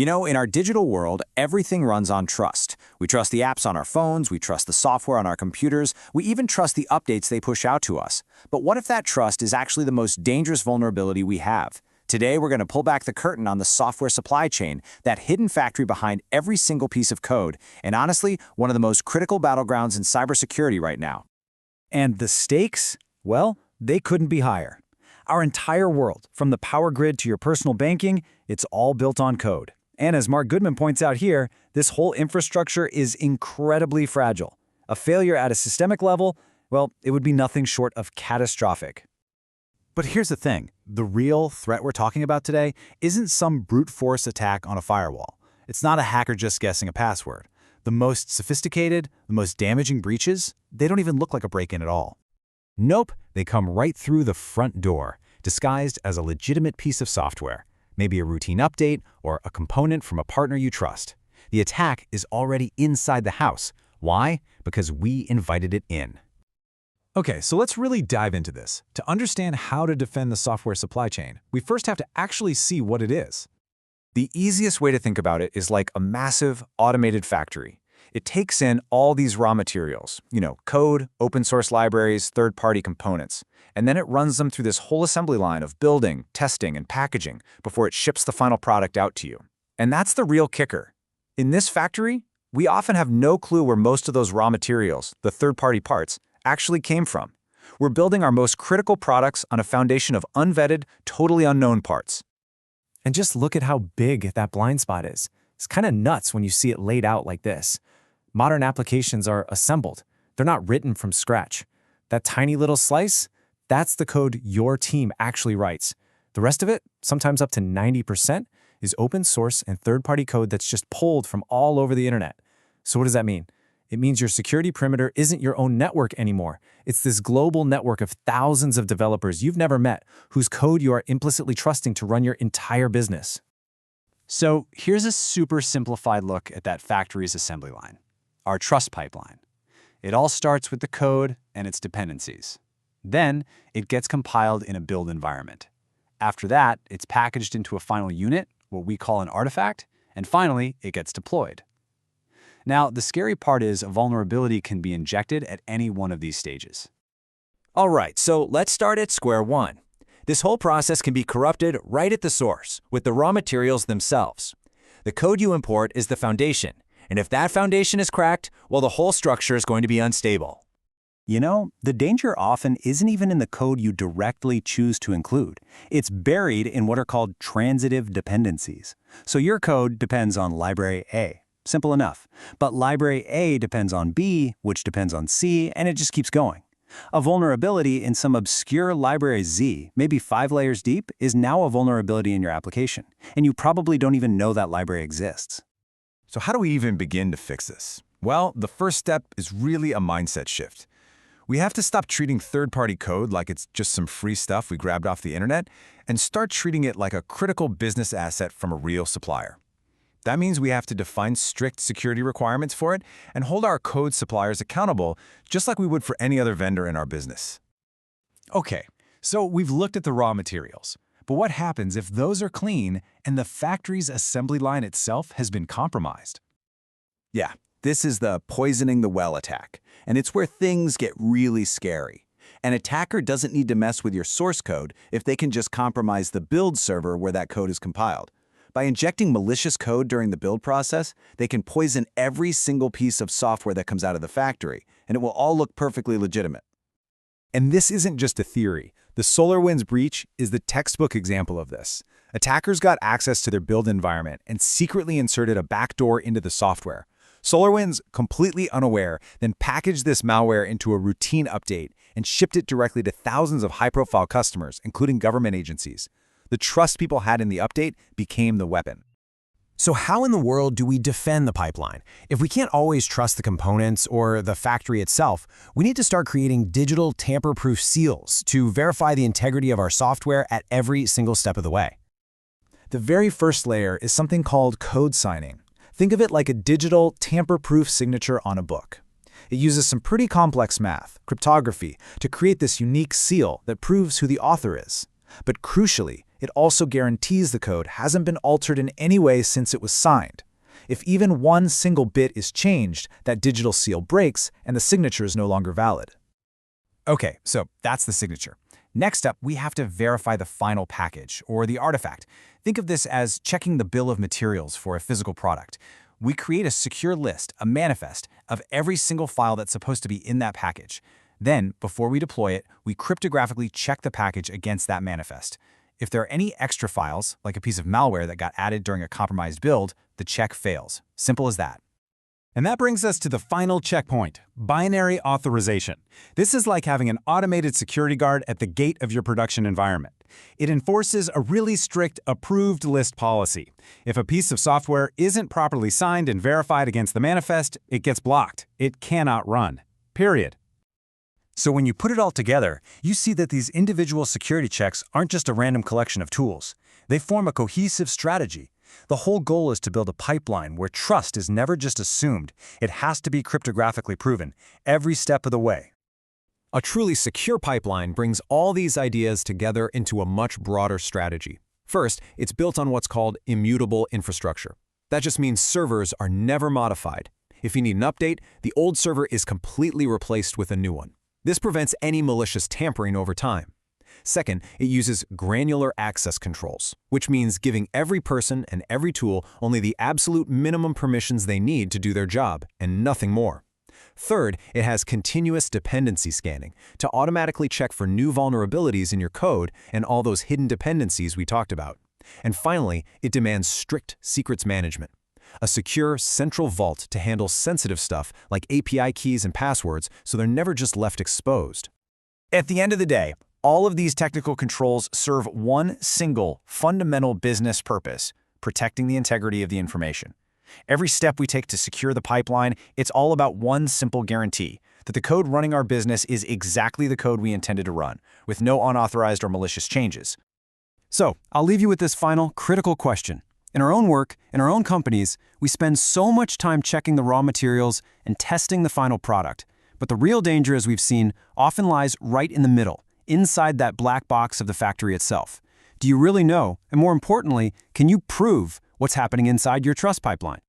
You know, in our digital world, everything runs on trust. We trust the apps on our phones, we trust the software on our computers, we even trust the updates they push out to us. But what if that trust is actually the most dangerous vulnerability we have? Today, we're going to pull back the curtain on the software supply chain, that hidden factory behind every single piece of code, and honestly, one of the most critical battlegrounds in cybersecurity right now. And the stakes? Well, they couldn't be higher. Our entire world, from the power grid to your personal banking, it's all built on code. And as Mark Goodman points out here, this whole infrastructure is incredibly fragile. A failure at a systemic level, well, it would be nothing short of catastrophic. But here's the thing. The real threat we're talking about today isn't some brute force attack on a firewall. It's not a hacker just guessing a password. The most sophisticated, the most damaging breaches, they don't even look like a break-in at all. Nope, they come right through the front door, disguised as a legitimate piece of software, maybe a routine update or a component from a partner you trust. The attack is already inside the house. Why? Because we invited it in. Okay, so let's really dive into this. To understand how to defend the software supply chain, we first have to actually see what it is. The easiest way to think about it is like a massive automated factory. It takes in all these raw materials, code, open source libraries, third-party components, and then it runs them through this whole assembly line of building, testing, and packaging before it ships the final product out to you. And that's the real kicker. In this factory, we often have no clue where most of those raw materials, the third-party parts, actually came from. We're building our most critical products on a foundation of unvetted, totally unknown parts. And just look at how big that blind spot is. It's kind of nuts when you see it laid out like this. Modern applications are assembled. They're not written from scratch. That tiny little slice, that's the code your team actually writes. The rest of it, sometimes up to 90%, is open source and third-party code that's just pulled from all over the internet. So what does that mean? It means your security perimeter isn't your own network anymore. It's this global network of thousands of developers you've never met, whose code you are implicitly trusting to run your entire business. So here's a super simplified look at that factory's assembly line, our trust pipeline. It all starts with the code and its dependencies. Then it gets compiled in a build environment. After that, it's packaged into a final unit, what we call an artifact, and finally, it gets deployed. Now, the scary part is a vulnerability can be injected at any one of these stages. All right, so let's start at square one. This whole process can be corrupted right at the source, with the raw materials themselves. The code you import is the foundation, and if that foundation is cracked, well, the whole structure is going to be unstable. You know, the danger often isn't even in the code you directly choose to include. It's buried in what are called transitive dependencies. So your code depends on library A. Simple enough. But library A depends on B, which depends on C, and it just keeps going. A vulnerability in some obscure library Z, maybe 5 layers deep, is now a vulnerability in your application, and you probably don't even know that library exists. So how do we even begin to fix this? Well, the first step is really a mindset shift. We have to stop treating third-party code like it's just some free stuff we grabbed off the internet and start treating it like a critical business asset from a real supplier. That means we have to define strict security requirements for it and hold our code suppliers accountable just like we would for any other vendor in our business. Okay, so we've looked at the raw materials. But what happens if those are clean and the factory's assembly line itself has been compromised? Yeah, this is the poisoning the well attack, and it's where things get really scary. An attacker doesn't need to mess with your source code if they can just compromise the build server where that code is compiled. By injecting malicious code during the build process, they can poison every single piece of software that comes out of the factory, and it will all look perfectly legitimate. And this isn't just a theory. The SolarWinds breach is the textbook example of this. Attackers got access to their build environment and secretly inserted a backdoor into the software. SolarWinds, completely unaware, then packaged this malware into a routine update and shipped it directly to thousands of high-profile customers, including government agencies. The trust people had in the update became the weapon. So how in the world do we defend the pipeline? If we can't always trust the components or the factory itself, we need to start creating digital tamper-proof seals to verify the integrity of our software at every single step of the way. The very first layer is something called code signing. Think of it like a digital, tamper-proof signature on a book. It uses some pretty complex math, cryptography, to create this unique seal that proves who the author is. But crucially, It also guarantees the code hasn't been altered in any way since it was signed. If even one single bit is changed, that digital seal breaks and the signature is no longer valid. Okay, so that's the signature. Next up, we have to verify the final package, or the artifact. Think of this as checking the bill of materials for a physical product. We create a secure list, a manifest, of every single file that's supposed to be in that package. Then, before we deploy it, we cryptographically check the package against that manifest. If there are any extra files, like a piece of malware that got added during a compromised build, the check fails. Simple as that. And that brings us to the final checkpoint, binary authorization. This is like having an automated security guard at the gate of your production environment. It enforces a really strict approved list policy. If a piece of software isn't properly signed and verified against the manifest, it gets blocked. It cannot run. Period. So when you put it all together, you see that these individual security checks aren't just a random collection of tools. They form a cohesive strategy. The whole goal is to build a pipeline where trust is never just assumed. It has to be cryptographically proven, every step of the way. A truly secure pipeline brings all these ideas together into a much broader strategy. First, it's built on what's called immutable infrastructure. That just means servers are never modified. If you need an update, the old server is completely replaced with a new one. This prevents any malicious tampering over time. Second, it uses granular access controls, which means giving every person and every tool only the absolute minimum permissions they need to do their job, and nothing more. Third, it has continuous dependency scanning to automatically check for new vulnerabilities in your code and all those hidden dependencies we talked about. And finally, it demands strict secrets management. A secure central vault to handle sensitive stuff like API keys and passwords so they're never just left exposed. At the end of the day, all of these technical controls serve one single, fundamental business purpose: protecting the integrity of the information. Every step we take to secure the pipeline, it's all about one simple guarantee: that the code running our business is exactly the code we intended to run, with no unauthorized or malicious changes. So, I'll leave you with this final, critical question. In our own work, in our own companies, we spend so much time checking the raw materials and testing the final product. But the real danger, as we've seen, often lies right in the middle, inside that black box of the factory itself. Do you really know, and more importantly, can you prove what's happening inside your trust pipeline?